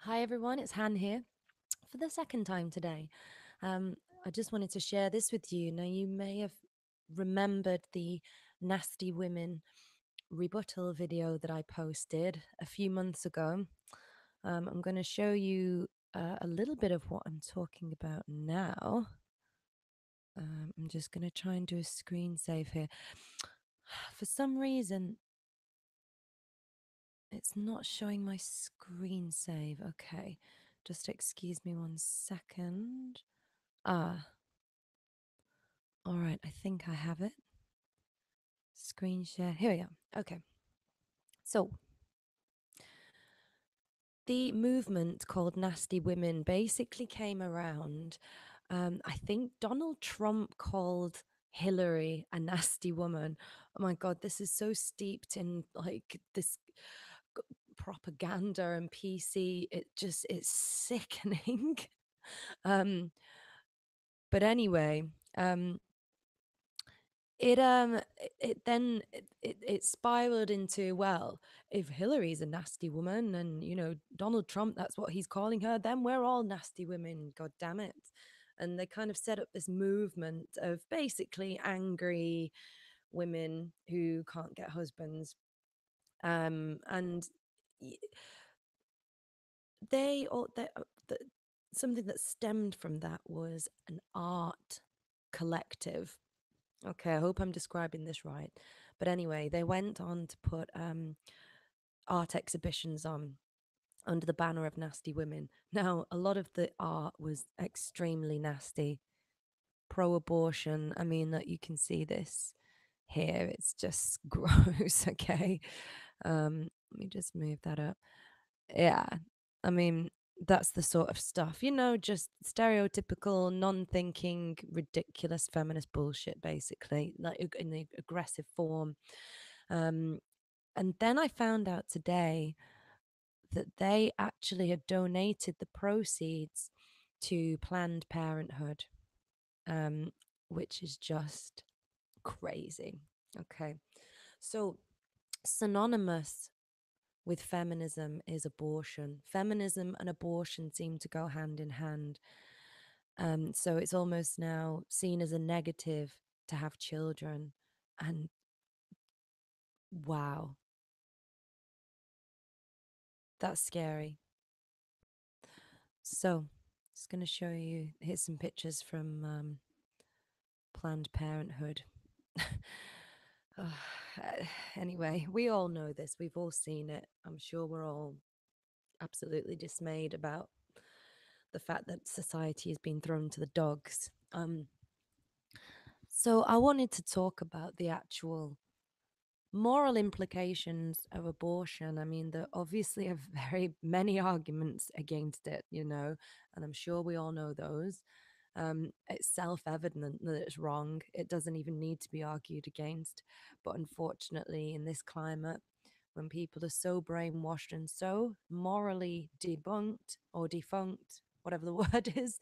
Hi everyone, it's Han here for the second time today. Um, I just wanted to share this with you. Now, you may have remembered the nasty women rebuttal video that I posted a few months ago. I'm going to show you a little bit of what I'm talking about now. I'm just going to try and do a screen save here. For some reason, it's not showing my screen save. Okay, just excuse me 1 second. Ah, all right, I think I have it. Screen share. Here we go. Okay. So, the movement called Nasty Women basically came around. I think Donald Trump called Hillary a nasty woman. Oh my God, this is so steeped in like this propaganda and PC. It's sickening. um, but anyway, um, it spiraled into, well, if Hillary's a nasty woman and Donald Trump, that's what he's calling her, then we're all nasty women, god damn it. And they kind of set up this movement of basically angry women who can't get husbands. And they all something that stemmed from that was an art collective. Okay, I hope I'm describing this right. But anyway, they went on to put art exhibitions on under the banner of Nasty Women. Now, a lot of the art was extremely nasty, pro abortion. I mean, that you can see this here. It's just gross, okay? Let me just move that up. Yeah, I mean, that's the sort of stuff, just stereotypical, non thinking, ridiculous feminist bullshit, basically, like in the aggressive form. Um, and then I found out today that they actually had donated the proceeds to Planned Parenthood, um, which is just crazy. Okay. So, synonymous with feminism is abortion. Feminism and abortion seem to go hand in hand. So it's almost now seen as a negative to have children. And wow, that's scary. So, just going to show you, here's some pictures from Planned Parenthood. Anyway, we all know this. We've all seen it. I'm sure we're all absolutely dismayed about the fact that society has been thrown to the dogs. So I wanted to talk about the actual moral implications of abortion. I mean, there obviously are very many arguments against it, and I'm sure we all know those. It's self evident that it's wrong. It doesn't even need to be argued against. But unfortunately, in this climate, when people are so brainwashed and so morally debunked or defunct, whatever the word is,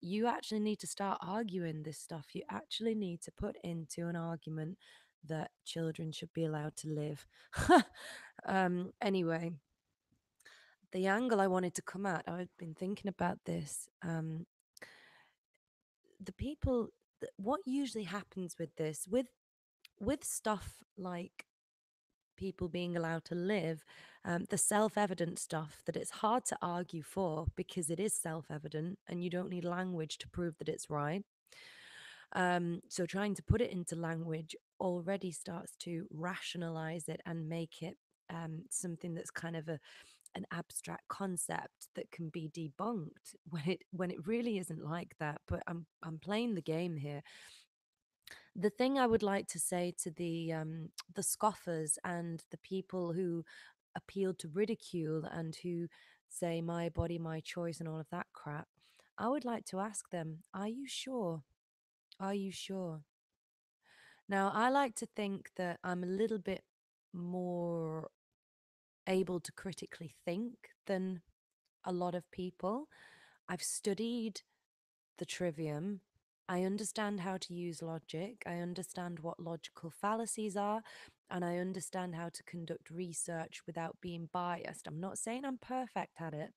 you actually need to start arguing this stuff. You actually need to put into an argument that children should be allowed to live. Anyway, the angle I wanted to come at, I've been thinking about this. The people, what usually happens with this, with stuff like people being allowed to live, the self-evident stuff that it's hard to argue for because it is self-evident and you don't need language to prove that it's right. So trying to put it into language already starts to rationalize it and make it something that's kind of an abstract concept that can be debunked when it really isn't like that. But I'm playing the game here. The thing I would like to say to the scoffers and the people who appeal to ridicule and who say my body, my choice, and all of that crap, I would like to ask them, are you sure? Are you sure? Now, I like to think that I'm a little bit more able to critically think than a lot of people. I've studied the trivium. I understand how to use logic. I understand what logical fallacies are. and I understand how to conduct research without being biased. I'm not saying I'm perfect at it,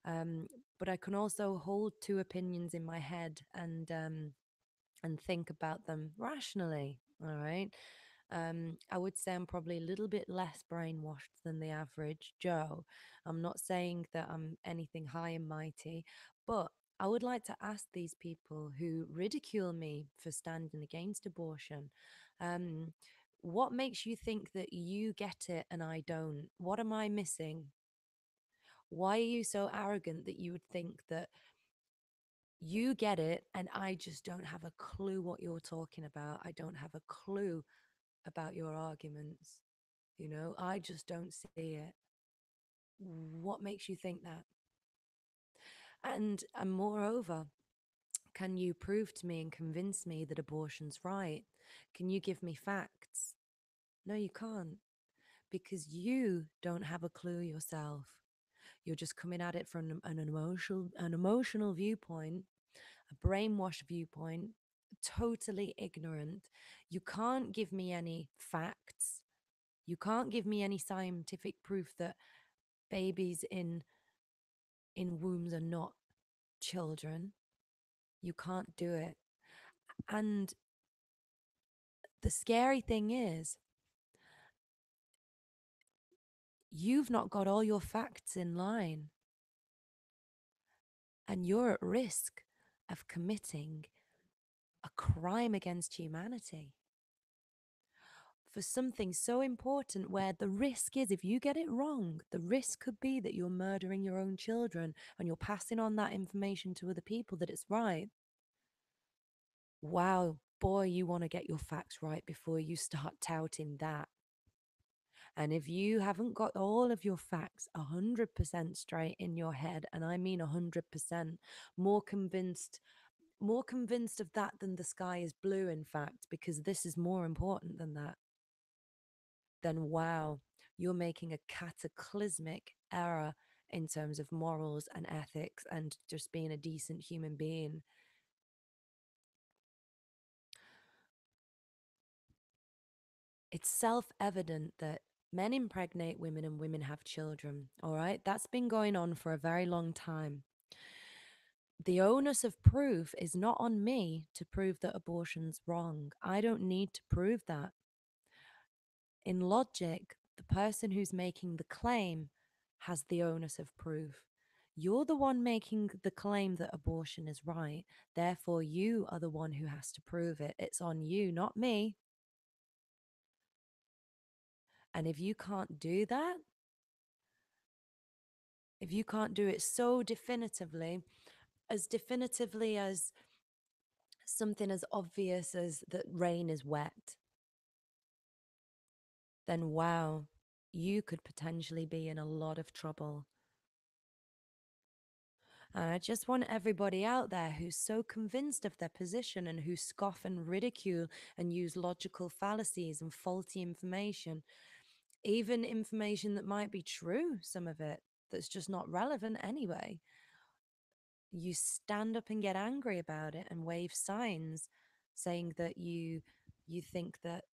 um, but I can also hold two opinions in my head and think about them rationally. All right. I would say I'm probably a little bit less brainwashed than the average Joe. I'm not saying that I'm anything high and mighty, but I would like to ask these people who ridicule me for standing against abortion, um, what makes you think that you get it and I don't? What am I missing? Why are you so arrogant that you would think that you get it and I just don't have a clue what you're talking about? I don't have a clue about your arguments. I just don't see it. What makes you think that? And moreover, can you prove to me and convince me that abortion's right? Can you give me facts? No, you can't, because you don't have a clue yourself. You're just coming at it from an emotional viewpoint, a brainwashed viewpoint, totally ignorant. You can't give me any facts. You can't give me any scientific proof that babies in wombs are not children. You can't do it. And the scary thing is, you've not got all your facts in line, and you're at risk of committing a crime against humanity for something so important, where the risk is, if you get it wrong, the risk could be that you're murdering your own children and you're passing on that information to other people that it's right. Wow, boy, you want to get your facts right before you start touting that. And if you haven't got all of your facts 100% straight in your head, and I mean 100%, more convinced, more convinced of that than the sky is blue, in fact, because this is more important than that, then wow, you're making a cataclysmic error in terms of morals and ethics and just being a decent human being. It's self evident that men impregnate women and women have children. All right. That's been going on for a very long time. The onus of proof is not on me to prove that abortion's wrong. I don't need to prove that. In logic, the person who's making the claim has the onus of proof. You're the one making the claim that abortion is right. Therefore, you are the one who has to prove it. It's on you, not me. And if you can't do that, if you can't do it so definitively as something as obvious as that rain is wet, then wow, you could potentially be in a lot of trouble. And I just want everybody out there who's so convinced of their position and who scoff and ridicule and use logical fallacies and faulty information, even information that might be true, some of it that's just not relevant anyway. You stand up and get angry about it and wave signs saying that you think that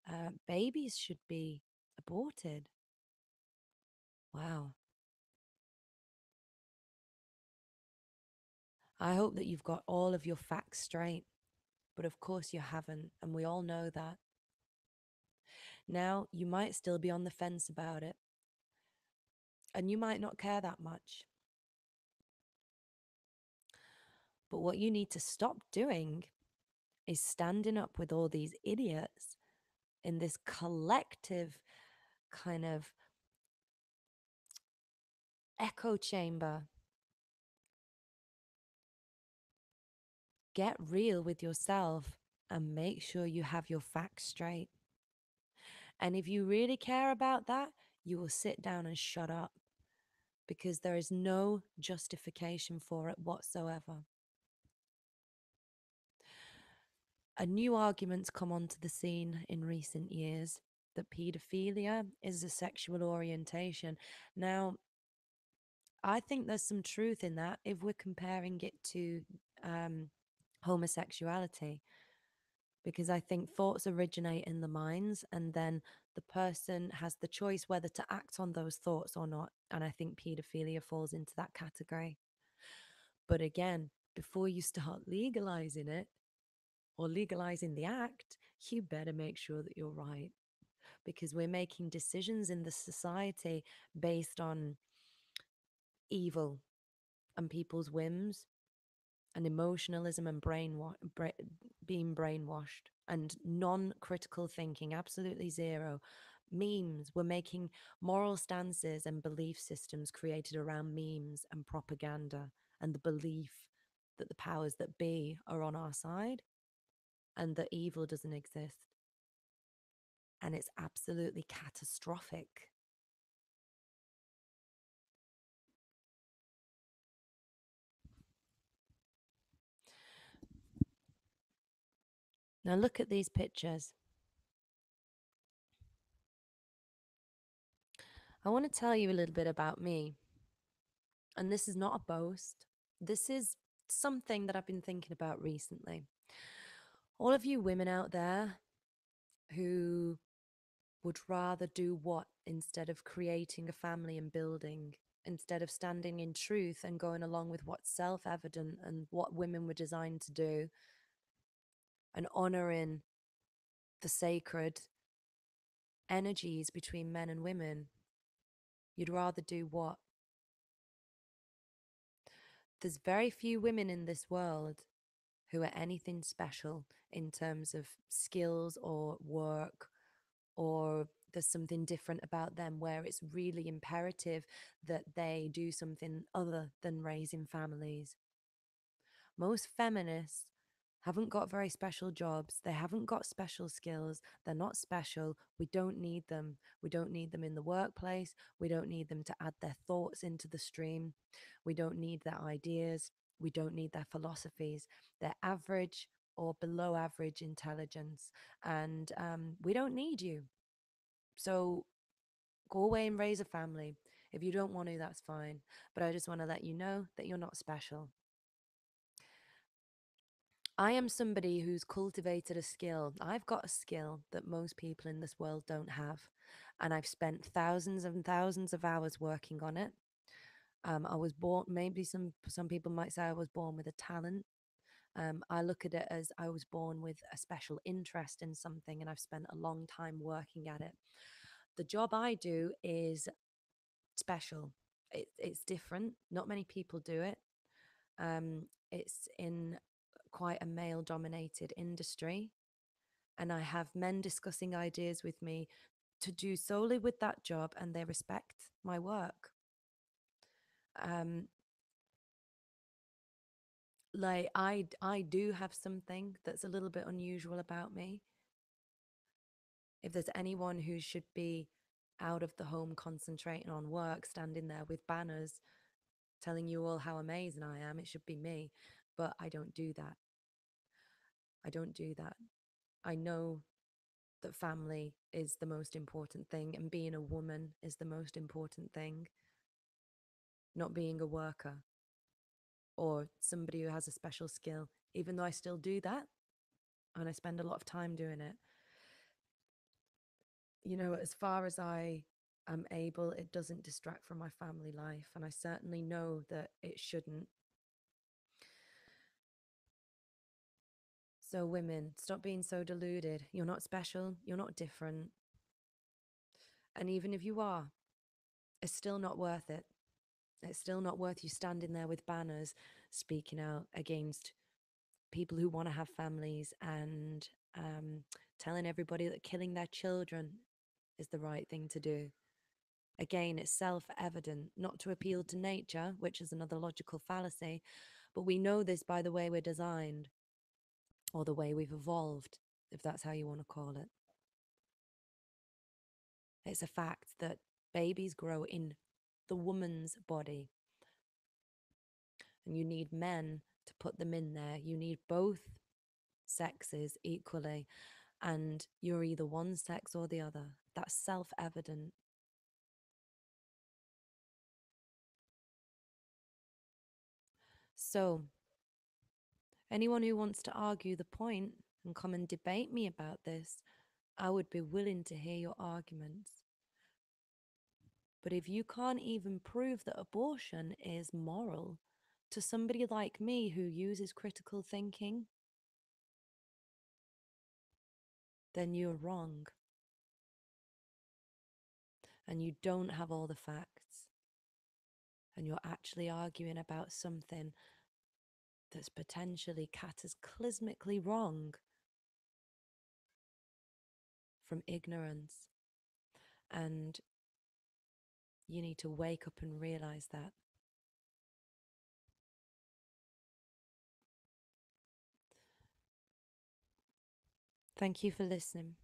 babies should be aborted. Wow. I hope that you've got all of your facts straight, but of course you haven't, and we all know that. Now, you might still be on the fence about it, and you might not care that much. But what you need to stop doing is standing up with all these idiots in this collective kind of echo chamber. Get real with yourself and make sure you have your facts straight. And if you really care about that, you will sit down and shut up, because there is no justification for it whatsoever. A new argument's come onto the scene in recent years that paedophilia is a sexual orientation. Now, I think there's some truth in that if we're comparing it to um, homosexuality, because I think thoughts originate in the minds and then The person has the choice whether to act on those thoughts or not. And I think paedophilia falls into that category. But again, before you start legalizing it or legalizing the act, you better make sure that you're right, because we're making decisions in the society based on evil and people's whims and emotionalism and being brainwashed and non-critical thinking, absolutely zero. Memes, we're making moral stances and belief systems created around memes and propaganda and the belief that the powers that be are on our side and that evil doesn't exist. And it's absolutely catastrophic. Now look at these pictures. I want to tell you a little bit about me. And this is not a boast. This is something that I've been thinking about recently. All of you women out there who would rather do what instead of creating a family and building, instead of standing in truth and going along with what's self evident and what women were designed to do, and honoring the sacred energies between men and women, you'd rather do what? There's very few women in this world who are anything special in terms of skills or work, or there's something different about them where it's really imperative that they do something other than raising families. Most feminists haven't got very special jobs. They haven't got special skills. They're not special. We don't need them. We don't need them in the workplace. We don't need them to add their thoughts into the stream. We don't need their ideas. We don't need their philosophies. They're average or below average intelligence. And we don't need you. So go away and raise a family. If you don't want to, that's fine. But I just want to let you know that you're not special. I am somebody who's cultivated a skill. I've got a skill that most people in this world don't have. And I've spent thousands and thousands of hours working on it. I was born, maybe some people might say I was born with a talent. I look at it as I was born with a special interest in something and I've spent a long time working at it. The job I do is special. It's different. Not many people do it. It's in quite a male dominated industry. And I have men discussing ideas with me to do solely with that job, and they respect my work. Um, like I do have something that's a little bit unusual about me. If there's anyone who should be out of the home concentrating on work, standing there with banners telling you all how amazing I am, it should be me. But I don't do that. I don't do that. I know that family is the most important thing and being a woman is the most important thing, not being a worker or somebody who has a special skill, even though I still do that and I spend a lot of time doing it. You know, as far as I am able, it doesn't distract from my family life. And I certainly know that it shouldn't. So, women, stop being so deluded. You're not special, you're not different. And even if you are, it's still not worth it. It's still not worth you standing there with banners speaking out against people who want to have families and telling everybody that killing their children is the right thing to do. Again, it's self evident not to appeal to nature, which is another logical fallacy, but we know this by the way we're designed or the way we've evolved, if that's how you want to call it. It's a fact that babies grow in the woman's body, and you need men to put them in there. You need both sexes equally, and you're either one sex or the other. That's self evident. So, anyone who wants to argue the point and come and debate me about this, I would be willing to hear your arguments. But if you can't even prove that abortion is moral to somebody like me who uses critical thinking, then you're wrong. And you don't have all the facts. And you're actually arguing about something that's potentially cataclysmically wrong from ignorance. And you need to wake up and realize that. Thank you for listening.